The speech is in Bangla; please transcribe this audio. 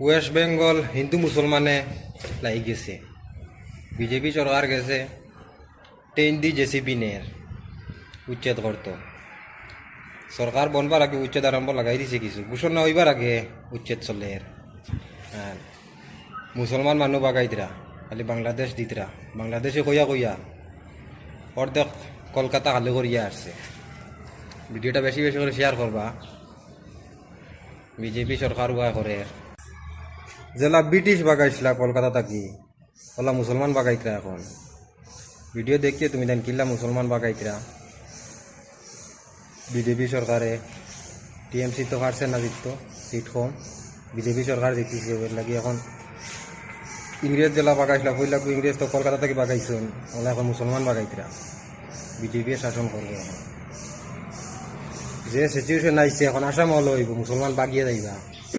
ওয়েস্ট বেঙ্গল হিন্দু মুসলমানে লাগি গেছে, বিজেপি সরকার গেছে ট্রেন দি জেসিবি নের উচ্ছেদ করতো। সরকার বনবার আগে উচ্ছেদ আরম্ভ লাগাই দিছে, কিছু ঘোষণা হইবার আগে উচ্ছেদ চলে। আর মুসলমান মানুষ বাগাইতরা খালি বাংলাদেশ দিতরা, বাংলাদেশে কইয়া কইয়া অর্ধেক কলকাতা খালি করিয়া আসছে। ভিডিওটা বেশি বেশি করে শেয়ার করবা। বিজেপি সরকার উয়া করে জেলা ব্রিটিশ বাগাইছিলা কলকাতা থাকি, ওলা মুসলমান বাগাইতরা। এখন ভিডিও দেখিয়ে তুমি দেন কিল্লা মুসলমান বাগাইতরা। বিজেপি সরকারে টিএমসি তো পারছে না, জিতত সিট কম, বিজেপি সরকার জিতিছে। ওর লাগি এখন ইংরেজ জেলা বাগাইছিলা, কইলা ইংরেজ তো কলকাতা থেকে বাগাইছেন, ওলা এখন মুসলমান বাগাইতরা। বিজেপি শাসন করবে এখন। যে সিচুয়েশন আইছে এখন আসাম হলো মুসলমান বাগিয়ে যাইবা।